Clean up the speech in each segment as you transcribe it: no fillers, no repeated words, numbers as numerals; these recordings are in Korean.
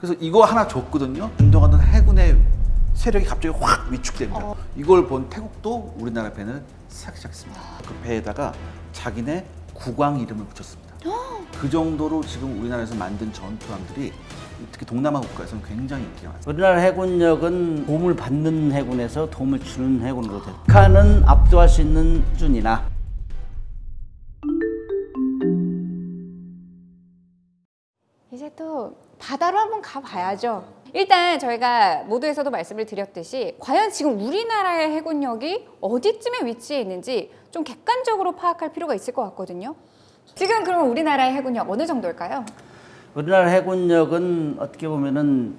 그래서 이거 하나 줬거든요. 운동하던 해군의 세력이 갑자기 확 위축됩니다. 이걸 본 태국도 우리나라 배는 시작했습니다. 그 배에다가 자기네 국왕 이름을 붙였습니다. 그 정도로 지금 우리나라에서 만든 전투함들이 특히 동남아 국가에서는 굉장히 인기가 많습니다. 우리나라 해군력은 도움을 받는 해군에서 도움을 주는 해군으로 됐다. 북한은 압도할 수 있는 수준이나 이제 또 바다로 한번 가봐야죠. 일단 저희가 모두에서도 말씀을 드렸듯이 과연 지금 우리나라의 해군력이 어디쯤에 위치해 있는지 좀 객관적으로 파악할 필요가 있을 것 같거든요. 지금 그러면 우리나라의 해군력 어느 정도일까요? 우리나라 해군력은 어떻게 보면은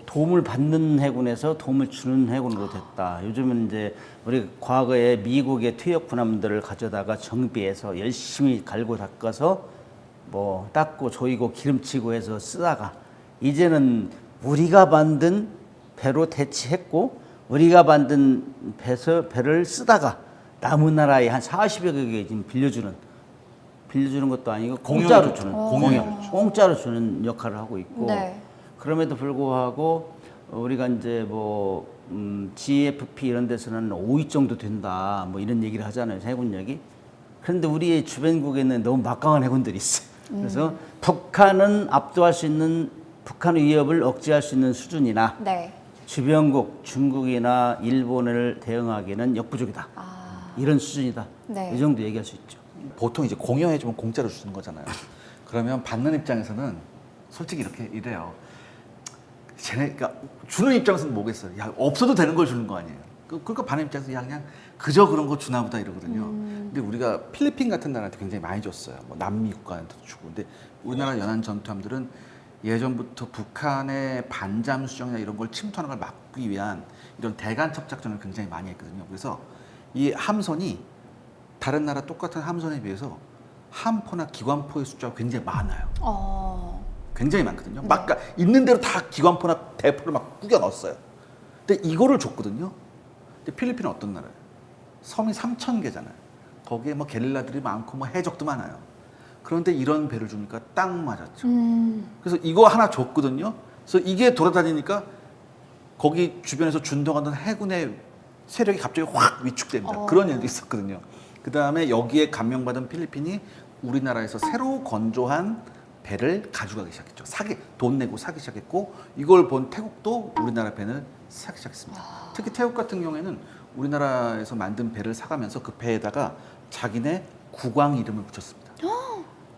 도움을 받는 해군에서 도움을 주는 해군으로 됐다. 요즘은 이제 우리 과거에 미국의 퇴역 군함들을 가져다가 정비해서 열심히 갈고 닦아서 뭐 닦고 조이고 기름치고 해서 쓰다가 이제는 우리가 만든 배로 대체했고 우리가 만든 배를 쓰다가 남은 나라에 한 40여 개 지금 빌려주는 것도 아니고 공짜로 주는 공짜로 주는 역할을 하고 있고 네. 그럼에도 불구하고 우리가 이제 뭐 GFP 이런 데서는 5위 정도 된다 뭐 이런 얘기를 하잖아요 해군력이. 그런데 우리의 주변국에는 너무 막강한 해군들이 있어요. 그래서 북한은 압도할 수 있는 북한의 위협을 억제할 수 있는 수준이나 네. 주변국 중국이나 일본을 대응하기에는 역부족이다. 이런 수준이다. 네. 이 정도 얘기할 수 있죠. 보통 이제 공여해주면 공짜로 주는 거잖아요. 그러면 받는 입장에서는 솔직히 이래요. 그러니까 주는 입장에서는 뭐겠어요? 야, 없어도 되는 걸 주는 거 아니에요. 그러니까 받는 입장에서 야, 그냥 그저 그런 거 주나 보다 이러거든요. 근데 우리가 필리핀 같은 나라한테 굉장히 많이 줬어요. 뭐 남미 국가한테도 주고. 근데 우리나라 연안 전투함들은 예전부터 북한의 반잠 수정이나 이런 걸 침투하는 걸 막기 위한 이런 대간첩 작전을 굉장히 많이 했거든요. 그래서 이 함선이 다른 나라 똑같은 함선에 비해서 함포나 기관포의 숫자가 굉장히 많아요. 굉장히 많거든요. 네. 막 그러니까 있는 대로 다 기관포나 대포를 막 꾸겨 넣었어요. 근데 이거를 줬거든요. 근데 필리핀은 어떤 나라예요? 섬이 3,000개잖아요. 거기에 뭐 게릴라들이 많고 뭐 해적도 많아요. 그런데 이런 배를 주니까 딱 맞았죠. 그래서 이거 하나 줬거든요. 그래서 이게 돌아다니니까 거기 주변에서 준동하던 해군의 세력이 갑자기 확 위축됩니다. 그런 일도 있었거든요. 그 다음에 여기에 감명받은 필리핀이 우리나라에서 새로 건조한 배를 가져가기 시작했죠. 돈 내고 사기 시작했고 이걸 본 태국도 우리나라 배를 사기 시작했습니다. 특히 태국 같은 경우에는 우리나라에서 만든 배를 사가면서 그 배에다가 자기네 국왕 이름을 붙였습니다.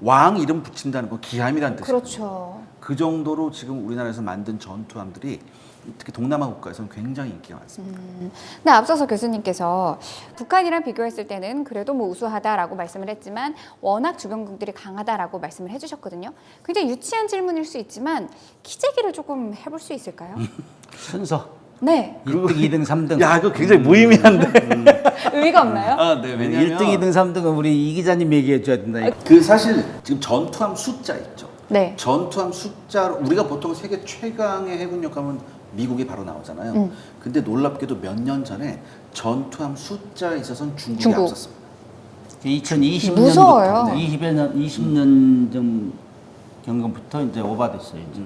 왕 이름 붙인다는 건 기함이라는 뜻이거든요. 그렇죠. 그 정도로 지금 우리나라에서 만든 전투함들이 특히 동남아 국가에서는 굉장히 인기가 많습니다. 근데 앞서서 교수님께서 북한이랑 비교했을 때는 그래도 뭐 우수하다라고 말씀을 했지만 워낙 주변국들이 강하다라고 말씀을 해주셨거든요. 굉장히 유치한 질문일 수 있지만 키재기를 조금 해볼 수 있을까요? 순서 네. 1등, 2등, 3등. 야, 이거 굉장히 무의미한데. 의미가 없나요? 아, 네. 왜냐면 1등, 2등, 3등은 우리 이 기자님 얘기해 줘야 된다. 그 사실 지금 전투함 숫자 있죠. 네. 전투함 숫자로 우리가 보통 세계 최강의 해군력 하면 미국이 바로 나오잖아요. 근데 놀랍게도 몇 년 전에 전투함 숫자에 있어서는 중국이 앞섰습니다. 2020년부터 무서워요. 20년 경부터 이제 오바됐어요. 이제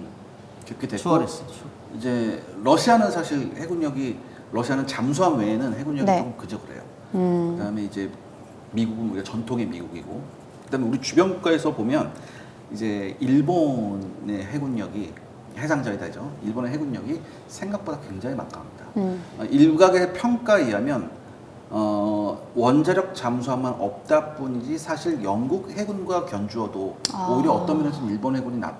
그렇게 됐고 추월했어요. 이제 러시아는 사실 해군력이 러시아는 잠수함 외에는 해군력이 네. 조금 그저 그래요. 그다음에 이제 미국은 우리가 전통의 미국이고 그다음에 우리 주변 국가에서 보면 이제 일본의 해군력이 해상자위다죠. 일본의 해군력이 생각보다 굉장히 막강합니다. 일각의 평가에 의하면 원자력 잠수함만 없다 뿐이지 사실 영국 해군과 견주어도 오히려 어떤 면에서는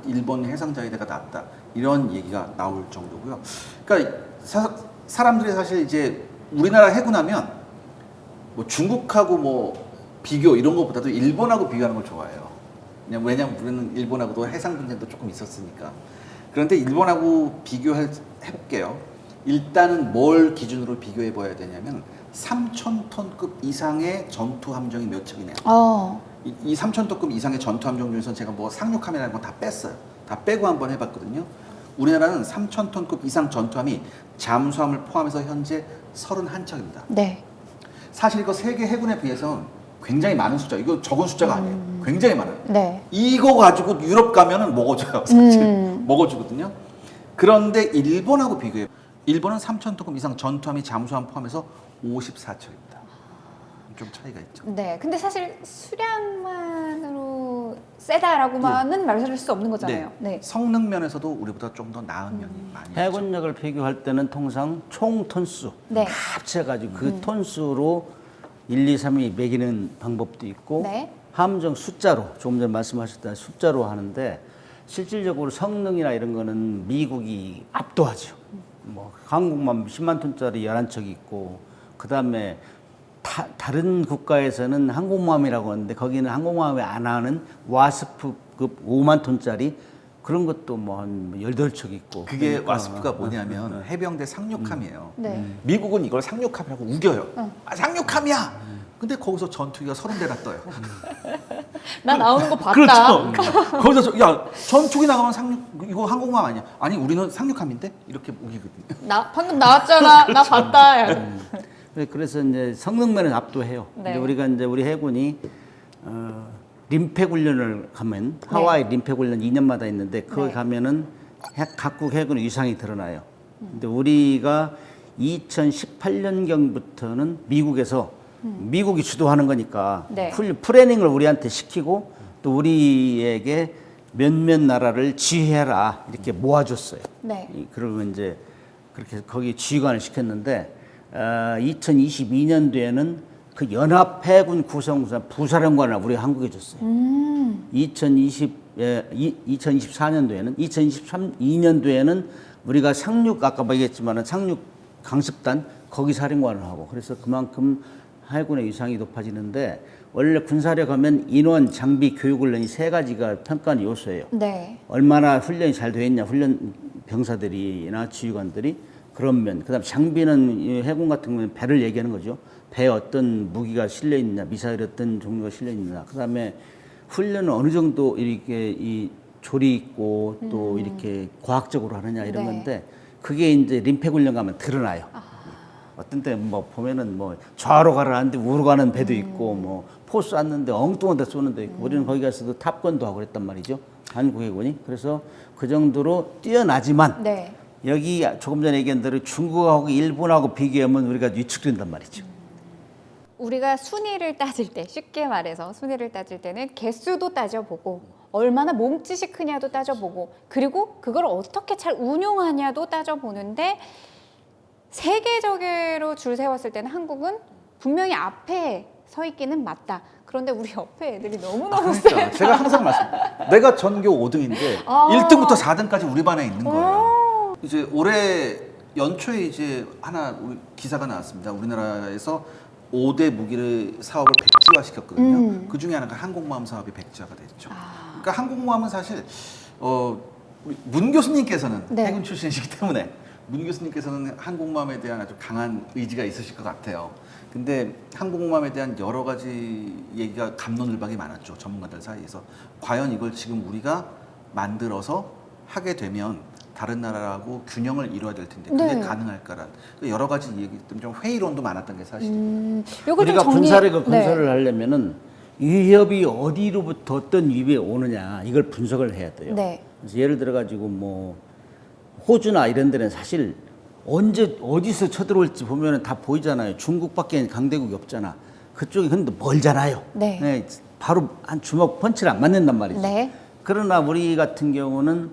일본 해상자위대가 낫다 이런 얘기가 나올 정도고요. 그러니까 사람들이 사실 이제 우리나라 해군하면 뭐 중국하고 뭐 비교 이런 것보다도 일본하고 비교하는 걸 좋아해요. 왜냐면 우리는 일본하고도 해상 분쟁도 조금 있었으니까. 그런데 일본하고 비교해볼게요. 일단은 뭘 기준으로 비교해 봐야 되냐면 3,000톤급 이상의 전투 함정이 몇 척이네요. 이 3,000톤급 이상의 전투 함정 중에서 제가 뭐 상륙함이라는 건 다 뺐어요. 다 빼고 한번 해봤거든요. 우리나라는 3,000톤급 이상 전투함이 잠수함을 포함해서 현재 31척입니다. 네. 사실 이거 세계 해군에 비해서 굉장히 많은 숫자. 이거 적은 숫자가 아니에요. 굉장히 많아요. 네. 이거 가지고 유럽 가면은 먹어줘요. 사실 먹어주거든요. 그런데 일본하고 비교해요. 일본은 3,000톤급 이상 전투함이 잠수함 포함해서 54척입니다. 좀 차이가 있죠. 네, 근데 사실 수량만으로 세다라고만은 말할 수 없는 거잖아요. 네. 성능 면에서도 우리보다 좀 더 나은 면이 많이 있죠. 해군력을 비교할 때는 통상 총 톤수 네. 다 합쳐가지고 그 톤수로 1, 2, 3이 매기는 방법도 있고 네. 함정 숫자로 조금 전에 말씀하셨던 숫자로 하는데 실질적으로 성능이나 이런 거는 미국이 압도하죠. 뭐 항공모함 10만 톤짜리 11척이 있고 그다음에 다른 국가에서는 항공모함이라고 하는데 거기는 항공모함이 안 하는 와스프급 5만 톤짜리 그런 것도 뭐 한 18척 있고. 그게 그러니까 와스프가 뭐냐면 해병대 상륙함이에요. 네. 미국은 이걸 상륙함이라고 우겨요. 아, 상륙함이야! 근데 거기서 전투기가 30대가 떠요. 나 나오는 거 봤다. 그렇죠. 거기서 야 전투기 나가면 상륙 이거 항공모함 아니야? 아니 우리는 상륙함인데 이렇게 우기거든요. 나 방금 나왔잖아. 나 봤다. 그래서 이제 성능면은 압도해요. 네. 근데 우리가 이제 우리 해군이 림팩 훈련을 가면 하와이 림팩 훈련 2년마다 있는데 거기 네. 가면은 각국 해군의 위상이 드러나요. 근데 우리가 2018년경부터는 미국에서 미국이 주도하는 거니까 네. 프레닝을 우리한테 시키고 또 우리에게 몇몇 나라를 지휘해라 이렇게 모아줬어요. 네. 그러면 이제 그렇게 거기 지휘관을 시켰는데 2022년도에는 그 연합해군 구성부사 부사령관을 우리 한국에 줬어요. 2024년도에는 2023년도에는 우리가 상륙 아까 얘기했지만은 상륙 강습단 거기 사령관을 하고 그래서 그만큼 해군의 위상이 높아지는데 원래 군사력 하면 인원, 장비, 교육 훈련이 세 가지가 평가하는 요소예요. 네. 얼마나 훈련이 잘 되어 있냐, 훈련 병사들이나 지휘관들이 그런 면. 그다음 장비는 이 해군 같은 경우는 배를 얘기하는 거죠. 배에 어떤 무기가 실려 있느냐, 미사일 어떤 종류가 실려 있느냐. 그다음에 훈련은 어느 정도 이렇게 이 조리 있고 또 이렇게 과학적으로 하느냐 이런 네. 건데 그게 이제 림팩 훈련 가면 드러나요. 어떤 때 뭐 보면은 뭐 좌로 가라는데 우로 가는 배도 있고 뭐 포 쐈는데 엉뚱한 데 쏘는 데 있고 우리는 거기 가서도 탑건도 하고 그랬단 말이죠. 한국 해군이. 그래서 그 정도로 뛰어나지만 네. 여기 조금 전에 얘기한 대로 중국하고 일본하고 비교하면 우리가 위축된단 말이죠. 우리가 순위를 따질 때 쉽게 말해서 순위를 따질 때는 개수도 따져보고 얼마나 몸짓이 크냐도 따져보고 그리고 그걸 어떻게 잘 운용하냐도 따져보는데 세계적으로 줄 세웠을 때는 한국은 분명히 앞에 서 있기는 맞다. 그런데 우리 옆에 애들이 너무너무 세요. 그러니까 제가 항상 말씀드려요. 내가 전교 5등인데 아. 1등부터 4등까지 우리 반에 있는 거예요. 이제 올해 연초에 이제 하나 우리 기사가 나왔습니다. 우리나라에서 5대 무기를 사업을 백지화 시켰거든요. 그 중에 하나가 항공모함 사업이 백지화가 됐죠. 그러니까 항공모함은 사실 우리 문 교수님께서는 네. 해군 출신이시기 때문에 문 교수님께서는 항공모함에 대한 아주 강한 의지가 있으실 것 같아요. 근데 항공모함에 대한 여러 가지 얘기가 갑론을박이 많았죠. 전문가들 사이에서. 과연 이걸 지금 우리가 만들어서 하게 되면 다른 나라하고 균형을 이루어야 될 텐데 그게 네. 가능할까란 여러 가지 얘기 때문에 좀 회의론도 많았던 게 사실이에요. 요거 좀 우리가 정리. 군사력을 네. 건설을 하려면은 위협이 어디로부터 어떤 위협이 오느냐 이걸 분석을 해야 돼요. 네. 그래서 예를 들어 가지고 뭐 호주나 이런 데는 사실 언제 어디서 쳐들어올지 보면은 다 보이잖아요. 중국밖에 강대국이 없잖아. 그쪽이 근데 멀잖아요. 네. 바로 한 주먹 펀치를 안 맞는단 말이죠. 네. 그러나 우리 같은 경우는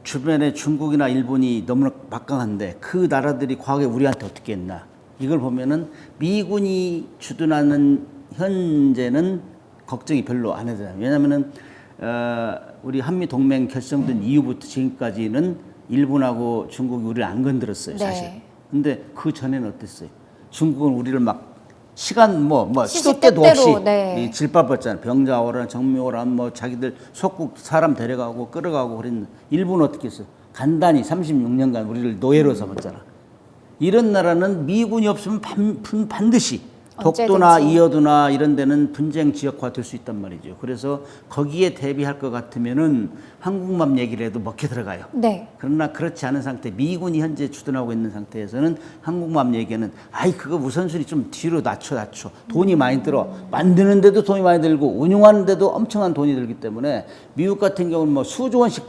주변에 중국이나 일본이 너무나 막강한데 그 나라들이 과거에 우리한테 어떻게 했나 이걸 보면은 미군이 주둔하는 현재는 걱정이 별로 안 해도 돼요. 왜냐하면은 우리 한미 동맹 결성된 이후부터 지금까지는 일본하고 중국이 우리를 안 건드렸어요, 네. 사실. 근데 그 전에는 어땠어요? 중국은 우리를 막 시간 시도 시시때때로, 때도 없이 네. 질밥았잖아요. 병자 오라, 정미 오라, 뭐 자기들 속국 사람 데려가고 끌어가고 그랬는데 일본은 어떻게 했어? 간단히 36년간 우리를 노예로 삼았잖아. 이런 나라는 미군이 없으면 반드시 독도나 언제든지. 이어도나 이런 데는 분쟁 지역화 될 수 있단 말이죠. 그래서 거기에 대비할 것 같으면은 한국맘 얘기를 해도 먹혀 들어가요. 네. 그러나 그렇지 않은 상태, 미군이 현재 주둔하고 있는 상태에서는 한국맘 얘기는 아이 그거 우선순위 좀 뒤로 낮춰. 돈이 많이 들어. 만드는데도 돈이 많이 들고 운용하는데도 엄청난 돈이 들기 때문에 미국 같은 경우는 뭐 수조 원씩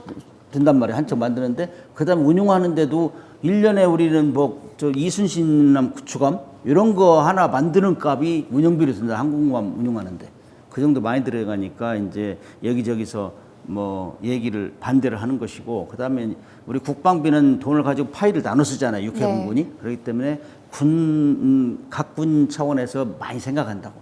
된단 말이에요. 한 척 만드는데 그다음 운용하는데도 1년에 우리는 뭐 저 이순신남 구축함 이런 거 하나 만드는 값이 운영비로 든다. 항공모함 운용하는데 그 정도 많이 들어가니까 이제 여기저기서 뭐 얘기를 반대를 하는 것이고 그다음에 우리 국방비는 돈을 가지고 파일을 나눠 쓰잖아요. 육해공군이. 그렇기 때문에 각군 차원에서 많이 생각한다고.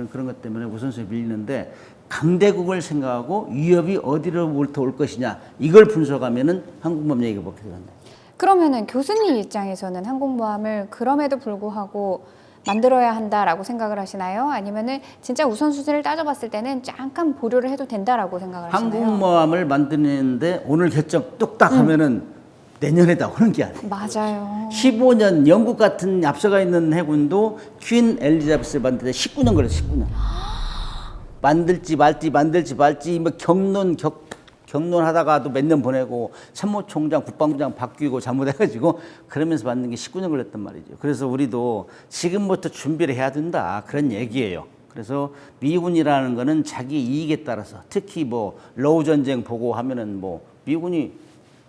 그런 것 때문에 우선순위 밀리는데 강대국을 생각하고 위협이 어디로부터 올 것이냐 이걸 분석하면은 항공모함 얘기가 먹게 된다. 그러면은 교수님 입장에서는 항공모함을 그럼에도 불구하고 만들어야 한다라고 생각을 하시나요? 아니면은 진짜 우선순위를 따져봤을 때는 잠깐 보류를 해도 된다라고 생각을 하시나요? 항공모함을 만드는데 오늘 결정 뚝딱 하면은 내년에 나오는 게 아니에요. 맞아요. 15년 영국 같은 앞서가 있는 해군도 퀸 엘리자베스를 만들 때 19년 걸렸어요. 19년. 만들지 말지 뭐 경론하다가도 몇 년 보내고 참모총장 국방부장 바뀌고 잘못해가지고 그러면서 만든 게 19년 걸렸단 말이죠. 그래서 우리도 지금부터 준비를 해야 된다 그런 얘기예요. 그래서 미군이라는 거는 자기 이익에 따라서 특히 뭐 러우 전쟁 보고 하면은 뭐 미군이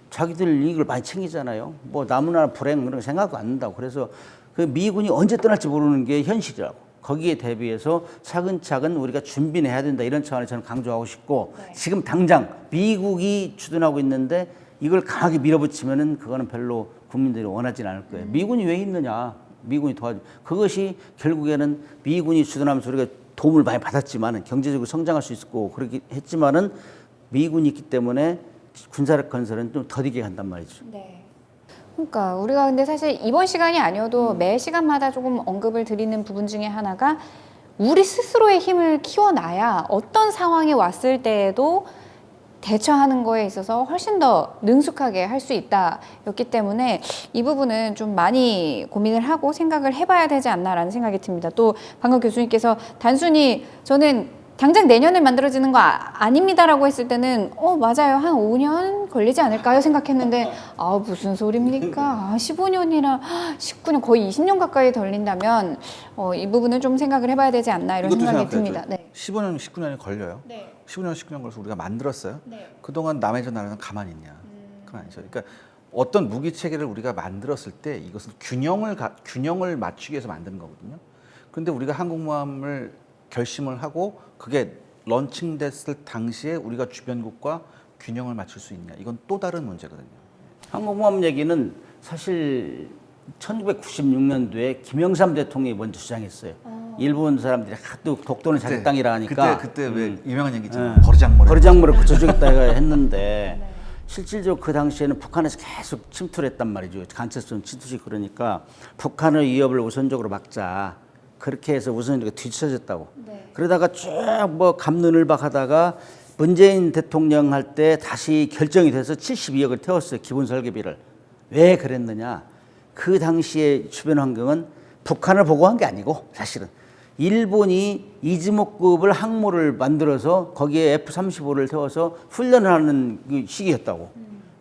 자기들 이익을 많이 챙기잖아요. 뭐 나무나 불행 그런 거 생각도 안 한다고. 그래서 그 미군이 언제 떠날지 모르는 게 현실이라고. 거기에 대비해서 차근차근 우리가 준비는 해야 된다. 이런 차원에 저는 강조하고 싶고 지금 당장 미국이 주둔하고 있는데 이걸 강하게 밀어붙이면은 그거는 별로 국민들이 원하지는 않을 거예요. 미군이 왜 있느냐? 미군이 도와줘. 그것이 결국에는 미군이 주둔하면서 우리가 도움을 많이 받았지만은 경제적으로 성장할 수 있었고 그렇게 했지만은 미군이 있기 때문에 군사력 건설은 좀 더디게 간단 말이죠. 네. 그러니까 우리가 근데 사실 이번 시간이 아니어도 매 시간마다 조금 언급을 드리는 부분 중에 하나가 우리 스스로의 힘을 키워놔야 어떤 상황이 왔을 때에도 대처하는 거에 있어서 훨씬 더 능숙하게 할 수 있다였기 때문에 이 부분은 좀 많이 고민을 하고 생각을 해봐야 되지 않나라는 생각이 듭니다. 또 방금 교수님께서 단순히 저는 당장 내년에 만들어지는 거 아닙니다라고 했을 때는 맞아요. 한 5년 걸리지 않을까요? 생각했는데 무슨 소리입니까? 15년이나 19년 거의 20년 가까이 걸린다면 이 부분은 좀 생각을 해봐야 되지 않나 이런 생각이 듭니다. 네. 15년, 19년이 걸려요. 네. 15년, 19년 걸려서 우리가 만들었어요. 네. 그동안 남의 전 나라는 가만히 있냐? 그건 아니죠. 그러니까 어떤 무기 체계를 우리가 만들었을 때 이것은 균형을 맞추기 위해서 만드는 거거든요. 그런데 우리가 항공모함을 결심을 하고 그게 런칭됐을 당시에 우리가 주변국과 균형을 맞출 수 있냐? 이건 또 다른 문제거든요. 항공모함 얘기는 사실 1996년도에 김영삼 대통령이 먼저 주장했어요. 일본 사람들이 하도 독도는 자기 땅이라 하니까 그때 왜 유명한 얘기 있잖아요. 버르장머리 붙여주겠다 했는데 실질적으로 그 당시에는 북한에서 계속 침투를 했단 말이죠. 간첩선 침투식 그러니까 북한의 위협을 우선적으로 막자. 그렇게 해서 우선 뒤처졌다고. 네. 그러다가 쭉 뭐 갑론을박하다가 문재인 대통령 할 때 다시 결정이 돼서 72억을 태웠어요. 기본 설계비를. 왜 그랬느냐? 그 당시에 주변 환경은 북한을 보고 한 게 아니고 사실은 일본이 이즈모급을 항모를 만들어서 거기에 F-35를 태워서 훈련을 하는 그 시기였다고.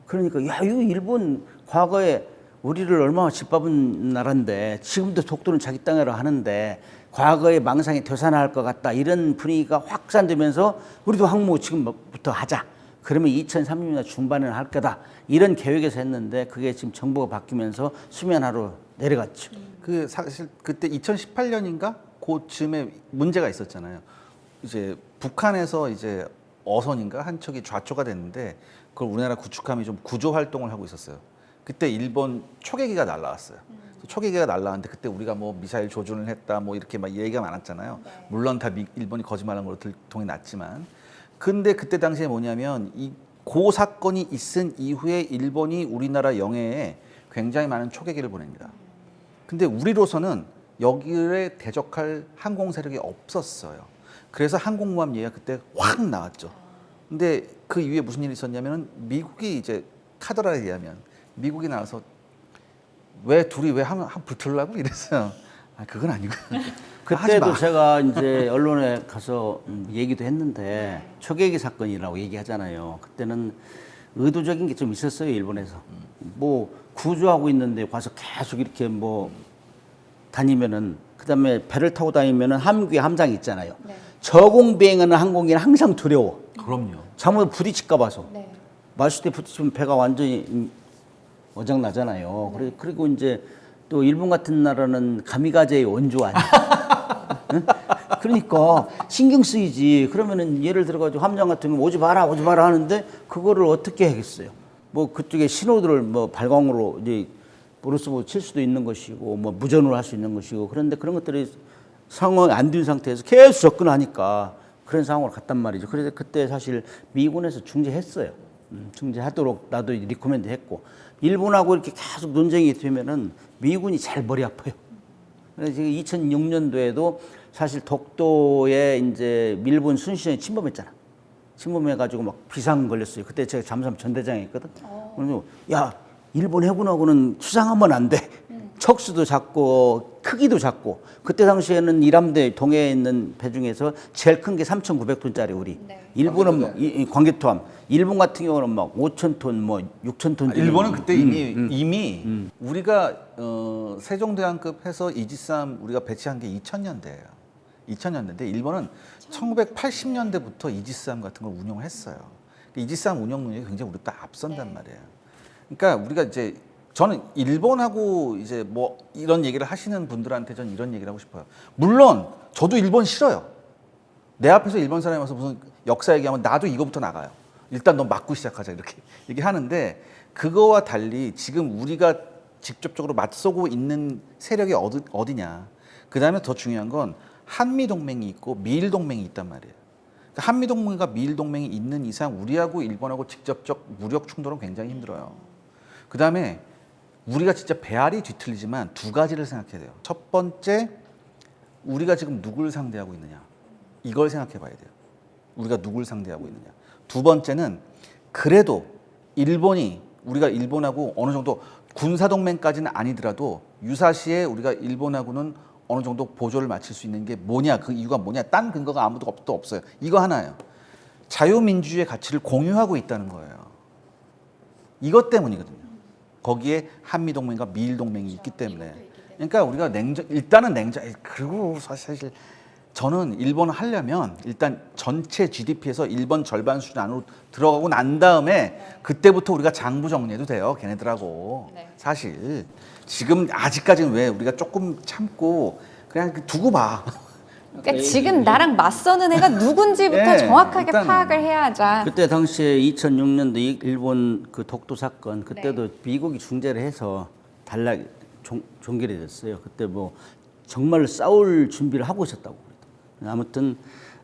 그러니까 야, 이거 일본 과거에 우리를 얼마나 짓밟은 나라인데 지금도 독도는 자기 땅이라 하는데 과거의 망상이 되살아날 것 같다. 이런 분위기가 확산되면서 우리도 항모 지금부터 하자. 그러면 2030년 중반에는 할 거다. 이런 계획에서 했는데 그게 지금 정부가 바뀌면서 수면하로 내려갔죠. 그 사실 그때 2018년인가 그쯤에 문제가 있었잖아요. 이제 북한에서 이제 어선인가 한 척이 좌초가 됐는데 그걸 우리나라 구축함이 좀 구조 활동을 하고 있었어요. 그때 일본 초계기가 날라왔어요. 초계기가 날라왔는데 그때 우리가 뭐 미사일 조준을 했다 뭐 이렇게 막 얘기가 많았잖아요. 네. 물론 다 일본이 거짓말한 걸로 들통이 났지만 근데 그때 당시에 뭐냐면 고 사건이 있은 이후에 일본이 우리나라 영해에 굉장히 많은 초계기를 보냅니다. 근데 우리로서는 여기에 대적할 항공 세력이 없었어요. 그래서 항공모함 얘기가 그때 확 나왔죠. 근데 그 이후에 무슨 일이 있었냐면 미국이 이제 카더라에 의하면 미국이 나와서 둘이 한 붙으려고 이랬어요. 그건 아니고. 그때도 제가 이제 언론에 가서 얘기도 했는데 초계기 사건이라고 얘기하잖아요. 그때는 의도적인 게 좀 있었어요, 일본에서. 뭐 구조하고 있는데 가서 계속 이렇게 뭐 다니면은 그다음에 배를 타고 다니면은 함귀 함장이 있잖아요. 네. 저공 비행하는 항공기는 항상 두려워. 그럼요. 잘못 부딪힐까 봐서. 네. 마수대 붙으면 배가 완전히 어장 나잖아요. 그리고 이제 또 일본 같은 나라는 가미가제의 원조 아니야. 응? 그러니까 신경 쓰이지. 그러면은 예를 들어가지고 함정 같은 거 오지 마라 하는데 그거를 어떻게 하겠어요? 뭐 그쪽에 신호들을 뭐 발광으로 이제 브루스보 칠 수도 있는 것이고 뭐 무전으로 할 수 있는 것이고 그런데 그런 것들이 상황이 안 된 상태에서 계속 접근하니까 그런 상황으로 갔단 말이죠. 그래서 그때 사실 미군에서 중재했어요. 중재하도록 나도 리코멘드 했고 일본하고 이렇게 계속 논쟁이 되면은 미군이 제일 머리 아파요. 그래서 지금 2006년도에도 사실 독도에 이제 일본 순시전이 침범했잖아. 침범해가지고 막 비상 걸렸어요. 그때 제가 잠수함 전대장이었거든. 그래서 야 일본 해군하고는 수상하면 안 돼. 척수도 작고 크기도 작고 그때 당시에는 이람대 동해에 있는 배 중에서 제일 큰 게 3,900톤짜리 우리. 네. 일본은 뭐 광개토함. 일본 같은 경우는 막 5,000톤, 뭐 6,000톤. 일본은 그때 이미 우리가 세종대왕급 해서 이지스함 우리가 배치한 게 2000년대예요. 2000년대인데 일본은 1980년대부터 이지스함 같은 걸 운용했어요. 이지스함 운용 능력이 굉장히 우리보다 앞선단 말이에요. 그러니까 우리가 이제 저는 일본하고 이제 뭐 이런 얘기를 하시는 분들한테 저는 이런 얘기를 하고 싶어요. 물론 저도 일본 싫어요. 내 앞에서 일본 사람이 와서 무슨 역사 얘기하면 나도 이거부터 나가요. 일단 너 맞고 시작하자 이렇게 얘기하는데 그거와 달리 지금 우리가 직접적으로 맞서고 있는 세력이 어디냐. 그다음에 더 중요한 건 한미 동맹이 있고 미일 동맹이 있단 말이에요. 그러니까 한미 동맹과 미일 동맹이 있는 이상 우리하고 일본하고 직접적 무력 충돌은 굉장히 힘들어요. 그다음에 우리가 진짜 배알이 뒤틀리지만 두 가지를 생각해야 돼요. 첫 번째, 우리가 지금 누굴 상대하고 있느냐. 이걸 생각해 봐야 돼요. 우리가 누굴 상대하고 있느냐. 두 번째는 그래도 일본이 우리가 일본하고 어느 정도 군사동맹까지는 아니더라도 유사시에 우리가 일본하고는 어느 정도 보조를 맞출 수 있는 게 뭐냐. 그 이유가 뭐냐. 딴 근거가 아무도 없어요. 이거 하나예요. 자유민주주의의 가치를 공유하고 있다는 거예요. 이것 때문이거든요. 거기에 한미동맹과 미일동맹이 있기 때문에. 그러니까 우리가 그리고 사실 저는 일본을 하려면 일단 전체 GDP에서 일본 절반 수준 안으로 들어가고 난 다음에 그때부터 우리가 장부 정리해도 돼요. 걔네들하고. 네. 사실 지금 아직까지는 왜 우리가 조금 참고 그냥 두고 봐. 그러니까 지금 나랑 맞서는 애가 누군지부터 네, 정확하게 일단은. 파악을 해야죠. 그때 당시에 2006년도 일본 그 독도 사건 그때도 미국이 중재를 해서 종결이 됐어요. 그때 뭐 정말 싸울 준비를 하고 있었다고 그랬다. 아무튼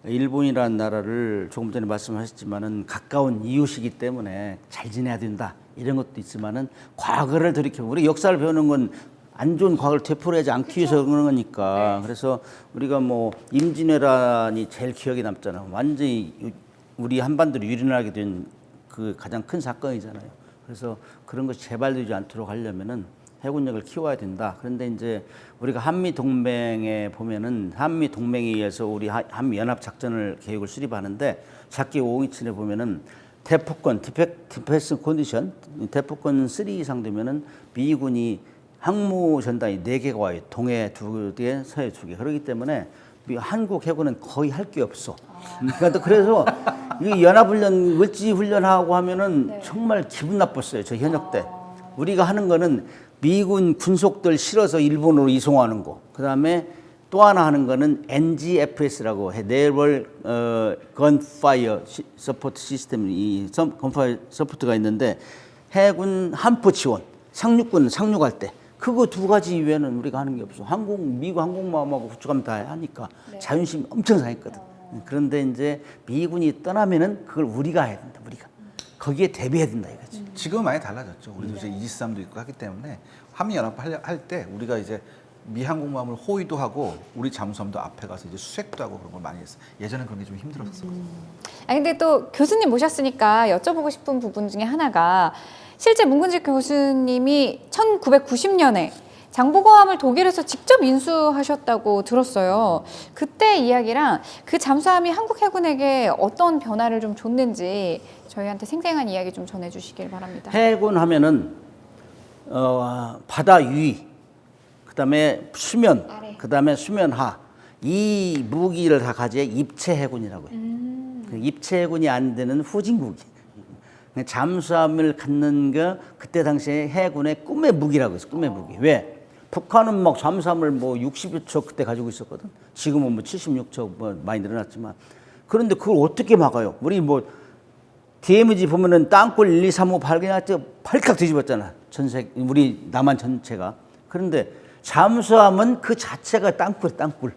일본이라는 나라를 조금 전에 말씀하셨지만은 가까운 이웃이기 때문에 잘 지내야 된다 이런 것도 있지만은 과거를 돌이켜 우리 역사를 배우는 건 안 좋은 과거를 되풀이하지 않기 위해서 그런 거니까. 그래서 우리가 뭐 임진왜란이 제일 기억에 남잖아. 완전히 우리 한반도를 유린하게 된 그 가장 큰 사건이잖아요. 그래서 그런 것이 재발되지 않도록 하려면은 해군력을 키워야 된다. 그런데 이제 우리가 한미 동맹에 보면은 한미 동맹에 의해서 우리 한미 연합 작전을 계획을 수립하는데 작기 527에 보면은 대포권 디펜스 컨디션 대포권 3 이상 되면은 미군이 항모 전단이 4개가 와요. 동해 2개, 서해 2개. 그렇기 때문에 한국 해군은 거의 할 게 없어. 그러니까 그래서 이 연합훈련, 을지훈련하고 하면은 정말 기분 나빴어요. 저 현역 때. 우리가 하는 거는 미군 군속들 실어서 일본으로 이송하는 거. 그 다음에 또 하나 하는 거는 NGFS라고 해. Naval Gunfire Support System, 이 건파이어 서포트가 있는데 해군 함포 지원, 상륙군 상륙할 때. 그거 두 가지 이외에는 우리가 하는 게 없어. 미국 항공모함하고 구축함 다 하니까 자존심 엄청 상했거든. 그런데 이제 미군이 떠나면은 그걸 우리가 해야 된다. 우리가 거기에 대비해야 된다 이거지. 지금은 많이 달라졌죠. 우리도 이제 이지스함도 있고 하기 때문에 한미연합 할 때 우리가 이제 미 항공모함을 호위도 하고 우리 잠수함도 앞에 가서 이제 수색도 하고 그런 걸 많이 했어요. 예전엔 그런 게 좀 힘들었어요. 아 근데 또 교수님 모셨으니까 여쭤보고 싶은 부분 중에 하나가 실제 문근식 교수님이 1990년에 장보고함을 독일에서 직접 인수하셨다고 들었어요. 그때 이야기랑 그 잠수함이 한국 해군에게 어떤 변화를 좀 줬는지 저희한테 생생한 이야기 좀 전해주시길 바랍니다. 해군 하면은 바다 위, 그다음에 수면, 아래. 그다음에 수면하 이 무기를 다 가지고 입체 해군이라고 해요. 그 입체 해군이 안 되는 후진국이. 잠수함을 갖는 게 그때 당시에 해군의 꿈의 무기라고 했어. 꿈의 무기. 왜? 북한은 막 잠수함을 뭐 60여 척 그때 가지고 있었거든. 지금은 뭐 76척 뭐 많이 늘어났지만. 그런데 그걸 어떻게 막아요? 우리 뭐 DMZ 보면은 땅굴 1, 2, 3, 5 발견할 때 발칵 뒤집었잖아. 우리 남한 전체가. 그런데 잠수함은 그 자체가 땅굴.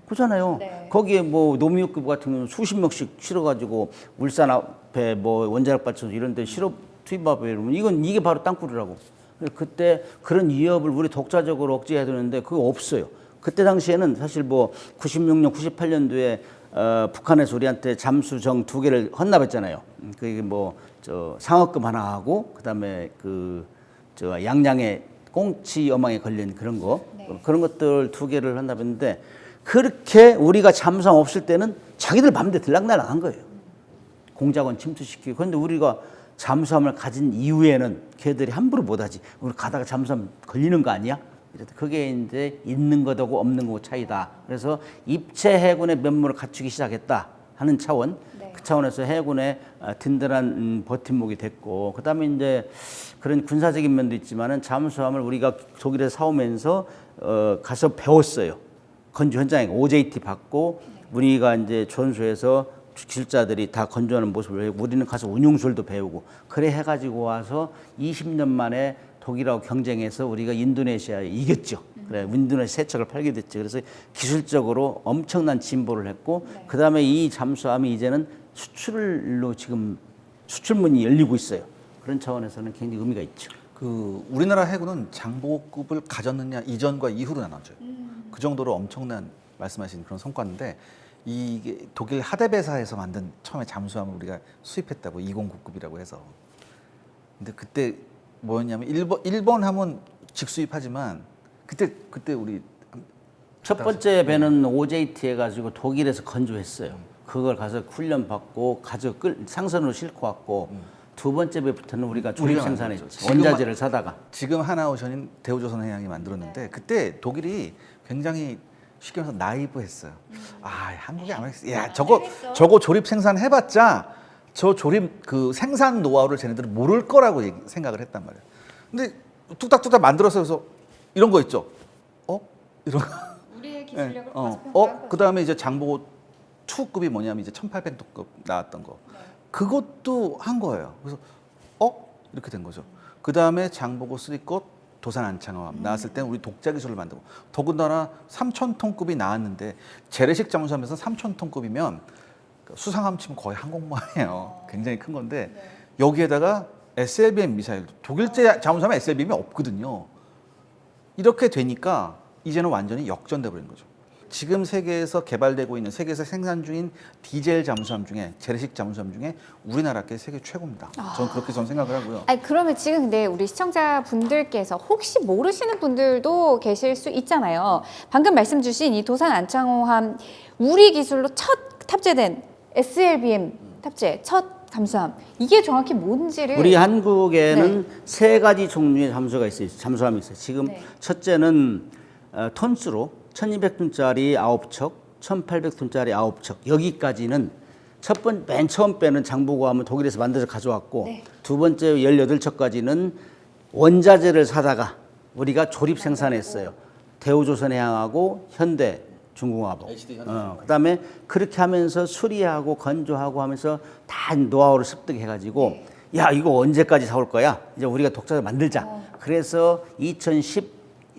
그렇잖아요. 네. 거기에 뭐 노미유급 같은 경우는 수십 명씩 실어가지고 울산 앞에 뭐 원자력 발전소 이런 데 실어 투입하고 이러면 이게 바로 땅굴이라고. 그때 그런 위협을 우리 독자적으로 억제해야 되는데 그거 없어요. 그때 당시에는 사실 뭐 96년, 98년도에 북한에서 우리한테 잠수정 2개를 헌납했잖아요. 그게 뭐 저 상어급 하나 하고 그다음에 그 저 양양에 꽁치 어망에 걸린 그런 거 네. 그런 것들 2개를 헌납했는데 그렇게 우리가 잠수함 없을 때는 자기들 맘대로 들락날락한 거예요. 공작원 침투시키고. 그런데 우리가 잠수함을 가진 이후에는 걔들이 함부로 못하지. 우리 가다가 잠수함 걸리는 거 아니야? 그게 이제 있는 거하고 없는 거 차이다. 그래서 입체 해군의 면모를 갖추기 시작했다 하는 차원. 네. 그 차원에서 해군의 든든한 버팀목이 됐고, 그다음에 이제 그런 군사적인 면도 있지만은 잠수함을 우리가 독일에서 사오면서 가서 배웠어요. 건조 현장에 OJT 받고 우리가 이제 전소에서 기술자들이 다 건조하는 모습을 배우고 우리는 가서 운용술도 배우고 그래 해가지고 와서 20년 만에 독일하고 경쟁해서 우리가 인도네시아에 이겼죠. 그래 인도네시아 세척을 팔게 됐죠. 그래서 기술적으로 엄청난 진보를 했고 네. 그다음에 이 잠수함이 이제는 수출로 지금 수출문이 열리고 있어요. 그런 차원에서는 굉장히 의미가 있죠. 그 우리나라 해군은 장보급을 가졌느냐 이전과 이후로 나눠져요. 그 정도로 엄청난 말씀하신 그런 성과인데 이게 독일 하데베사에서 만든 처음에 잠수함을 우리가 수입했다고 209급이라고 해서. 근데 그때 뭐였냐면 일본 하면 직수입하지만 그때 우리 첫 번째 배는 OJT 해가지고 독일에서 건조했어요. 그걸 가서 훈련 받고 상선으로 싣고 왔고 두 번째 배부터는 우리가 조립 우리가 생산했죠. 만들었죠. 원자재를 사다가. 지금 하나오션인 대우조선해양이 만들었는데 그때 독일이 굉장히 쉽게 말해서 나이브했어요. 아 한국이 아마 야 저거 조립 생산 해봤자 저 조립 그 생산 노하우를 쟤네들은 모를 거라고 생각을 했단 말이에요. 근데 뚝딱뚝딱 만들어서 그래서 이런 거 있죠. 이런 거. 우리의 기술력을 과소평가한 그 다음에 이제 장보 2급이 뭐냐면 이제 1800급 나왔던 거. 그것도 한 거예요. 그래서 이렇게 된 거죠. 그 다음에 장보고 3급 도산 안창호함 나왔을 때는 우리 독자 기술을 만들고 더군다나 3000톤급이 나왔는데 재래식 잠수함에서 3000톤급이면 수상함 치면 거의 항공모함이에요. 굉장히 큰 건데 여기에다가 SLBM 미사일 독일제 잠수함에 SLBM이 없거든요. 이렇게 되니까 이제는 완전히 역전돼 버린 거죠. 지금 세계에서 개발되고 있는 세계에서 생산 중인 디젤 잠수함 중에 재래식 잠수함 중에 우리나라께 세계 최고입니다. 저는 그렇게 생각을 하고요. 아니 그러면 지금 근데 우리 시청자분들께서 혹시 모르시는 분들도 계실 수 있잖아요. 방금 말씀 주신 이 도산 안창호함 우리 기술로 첫 탑재된 SLBM 탑재 첫 잠수함 이게 정확히 뭔지를 우리 한국에는 세 가지 종류의 잠수함이 있어요. 지금 네. 첫째는 톤수로 1200톤짜리 9척, 1800톤짜리 9척. 여기까지는 맨 처음 배는 장보고함은 독일에서 만들어서 가져왔고 네. 두 번째 18척까지는 원자재를 사다가 우리가 조립 생산했어요. 대우조선해양하고 현대 중공업하고. 그다음에 그렇게 하면서 수리하고 건조하고 하면서 다 노하우를 습득해가지고 야 이거 언제까지 사올 거야? 이제 우리가 독자를 만들자. 그래서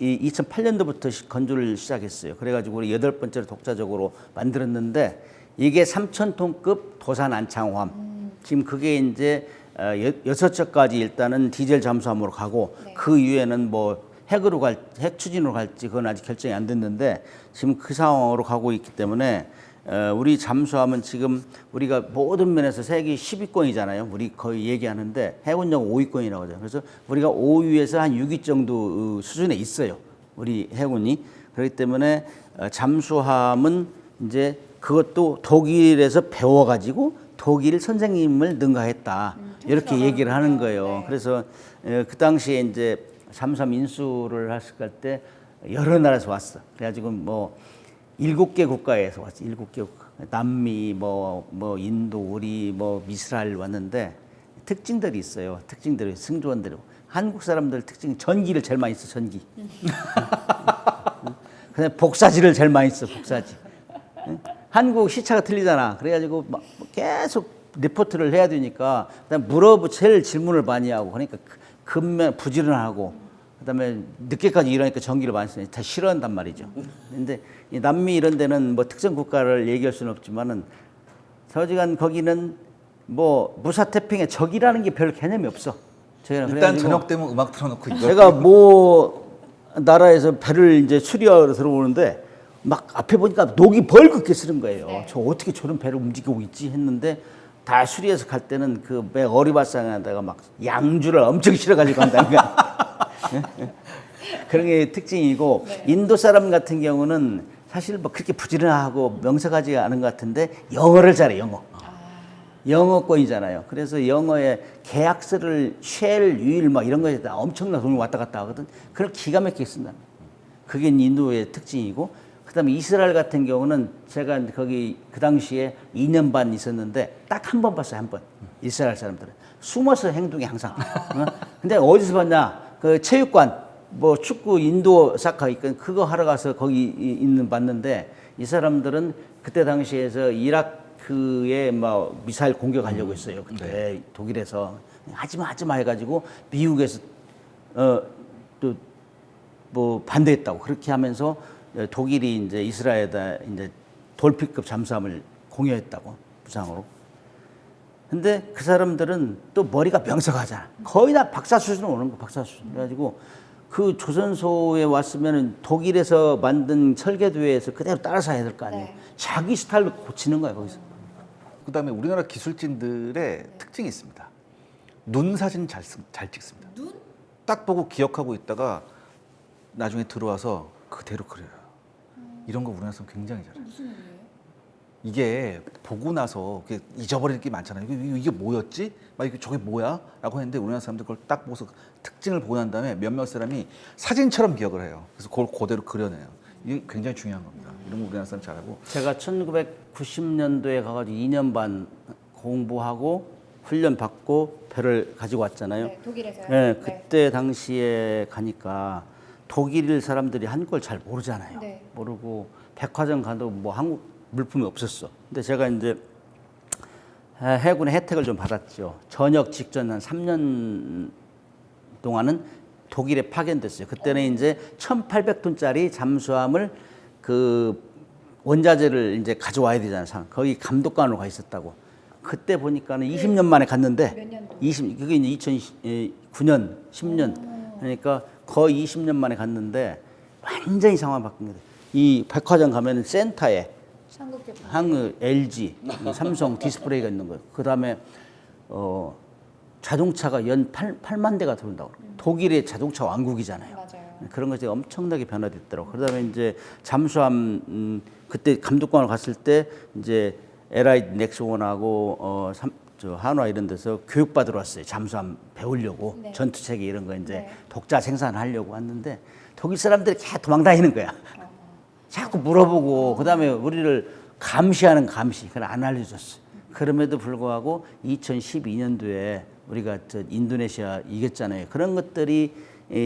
2008년도부터 건조를 시작했어요. 그래가지고 우리 8번째로 독자적으로 만들었는데 이게 3000톤급 도산 안창호함. 지금 그게 이제 6척까지 일단은 디젤 잠수함으로 가고 그 이후에는 뭐 핵 추진으로 갈지 그건 아직 결정이 안 됐는데 지금 그 상황으로 가고 있기 때문에 우리 잠수함은 지금 우리가 모든 면에서 세계 10위권이잖아요. 우리 거의 얘기하는데 해군력 5위권이라고 하죠. 그래서 우리가 5위에서 한 6위 정도 수준에 있어요. 우리 해군이. 그렇기 때문에 잠수함은 이제 그것도 독일에서 배워가지고 독일 선생님을 능가했다. 이렇게 얘기를 하는 거예요. 그래서 그 당시에 이제 잠수함 인수를 했을 때 여러 나라에서 왔어. 그래가지고 뭐 7개 국가에서 왔지. 7개 국가. 남미, 뭐 인도, 우리, 뭐 이스라엘 왔는데 특징들이 있어요. 특징들이 승조원들이. 한국 사람들 특징이 전기를 제일 많이 써. 전기. 그다음에 복사지를 제일 많이 써. 복사지. 한국 시차가 틀리잖아. 그래가지고 막 계속 리포트를 해야 되니까 그다음 제일 질문을 많이 하고 그러니까 근면 부지런하고 그다음에 늦게까지 일하니까 전기를 많이 쓰니 다 싫어한단 말이죠. 근데 이 남미 이런 데는 뭐 특정 국가를 얘기할 수는 없지만은 서지간 거기는 뭐 무사태평의 적이라는 게 별 개념이 없어. 일단 그래가지고 저녁 되면 음악 틀어놓고 이거 제가 뭐 나라에서 배를 이제 수리하러 들어오는데 막 앞에 보니까 녹이 벌겋게 쓰는 거예요. 네. 저 어떻게 저런 배를 움직이고 있지 했는데 다 수리해서 갈 때는 그 배 어리바상에다가 막 양주를 엄청 실어가지고 간다는 거야. 그런 게 특징이고 네. 인도 사람 같은 경우는 사실 뭐 그렇게 부지런하고 명석하지 않은 것 같은데 영어를 잘해 영어. 영어권이잖아요. 그래서 영어에 계약서를 쉘, 유일 막 이런 거에 다 엄청난 돈이 왔다 갔다 하거든. 그걸 기가 막히게 쓴다. 그게 인도의 특징이고 그다음에 이스라엘 같은 경우는 제가 거기 그 당시에 2년 반 있었는데 딱 한 번 봤어요. 한 번. 이스라엘 사람들은 숨어서 행동이 항상. 근데 어디서 봤냐? 그 체육관 뭐 축구 인도 사카 있건 그거 하러 가서 거기 있는 봤는데 이 사람들은 그때 당시에서 이라크에 뭐 미사일 공격하려고 했어요. 그때 독일에서 하지마 해가지고 미국에서 또 뭐 반대했다고 그렇게 하면서 독일이 이제 이스라엘에다 이제 돌피급 잠수함을 공여했다고 부상으로. 근데 그 사람들은 또 머리가 명석하잖아. 거의 다 박사 수준 오는 거, 박사 수준. 그래가지고 그 조선소에 왔으면 독일에서 만든 설계도에서 그대로 따라서 해야 될 거 아니에요. 네. 자기 스타일로 고치는 거야, 거기서. 그다음에 우리나라 기술진들의 특징이 있습니다. 눈 사진 잘 찍습니다. 눈? 딱 보고 기억하고 있다가 나중에 들어와서 그대로 그려요. 이런 거 우리나라 사람 굉장히 잘해요. 무슨 일이에요? 이게 보고 나서 잊어버릴 게 많잖아요. 이게 뭐였지? 막 이게 저게 뭐야? 라고 했는데 우리나라 사람들 그걸 딱 보고서 특징을 보고 난 다음에 몇몇 사람이 사진처럼 기억을 해요. 그래서 그걸 그대로 그려내요. 이게 굉장히 중요한 겁니다. 이런 거 우리나라 사람 잘하고. 제가 1990년도에 가가지고 2년 반 공부하고 훈련 받고 배를 가지고 왔잖아요. 네, 독일에서요. 네, 그때 당시에 가니까 독일 사람들이 한국을 잘 모르잖아요. 네. 모르고 백화점 가도 뭐 한국 물품이 없었어. 근데 제가 이제 해군의 혜택을 좀 받았죠. 전역 직전 한 3년 동안은 독일에 파견됐어요. 그때는 이제 1,800톤짜리 잠수함을 그 원자재를 이제 가져와야 되잖아요. 거기 감독관으로 가 있었다고. 그때 보니까는 20년 만에 갔는데 몇 년도? 그게 이제 2009년, 10년. 그러니까 거의 20년 만에 갔는데 완전히 상황이 바뀐 거예요. 이 백화점 가면은 센터에 한국 LG, 삼성 디스플레이가 있는 거예요. 그다음에 자동차가 연 8만 대가 들어온다고. 독일의 자동차 왕국이잖아요. 맞아요. 그런 것이 엄청나게 변화됐더라고. 그다음에 이제 잠수함 그때 감독관을 갔을 때 이제 LI 넥스원하고 저 한화 이런 데서 교육받으러 왔어요. 잠수함 배우려고 네. 전투 체계 이런 거 이제 네. 독자 생산하려고 왔는데 독일 사람들이 계속 도망다니는 거야. 자꾸 물어보고 그다음에 우리를 감시하는 감시 그걸 안 알려줬어. 그럼에도 불구하고 2012년도에 우리가 저 인도네시아 이겼잖아요. 그런 것들이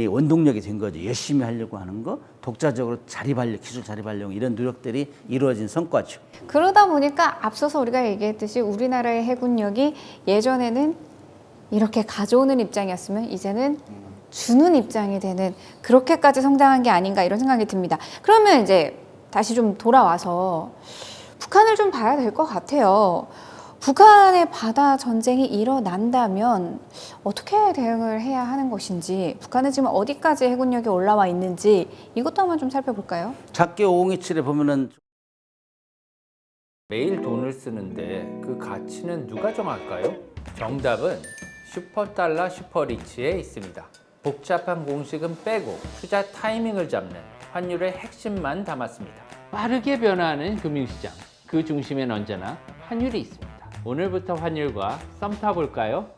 원동력이 된 거죠. 열심히 하려고 하는 거, 독자적으로 자립하려 기술 자립하려고 이런 노력들이 이루어진 성과죠. 그러다 보니까 앞서서 우리가 얘기했듯이 우리나라의 해군력이 예전에는 이렇게 가져오는 입장이었으면 이제는 주는 입장이 되는 그렇게까지 성장한 게 아닌가 이런 생각이 듭니다. 그러면 이제 다시 좀 돌아와서 북한을 좀 봐야 될 것 같아요. 북한의 바다 전쟁이 일어난다면 어떻게 대응을 해야 하는 것인지, 북한은 지금 어디까지 해군력이 올라와 있는지 이것도 한번 좀 살펴볼까요? 작게 5027에 보면은 매일 돈을 쓰는데 그 가치는 누가 정할까요? 정답은 슈퍼달러 슈퍼리치에 있습니다. 복잡한 공식은 빼고 투자 타이밍을 잡는 환율의 핵심만 담았습니다. 빠르게 변화하는 금융시장, 그 중심엔 언제나 환율이 있습니다. 오늘부터 환율과 썸 타볼까요?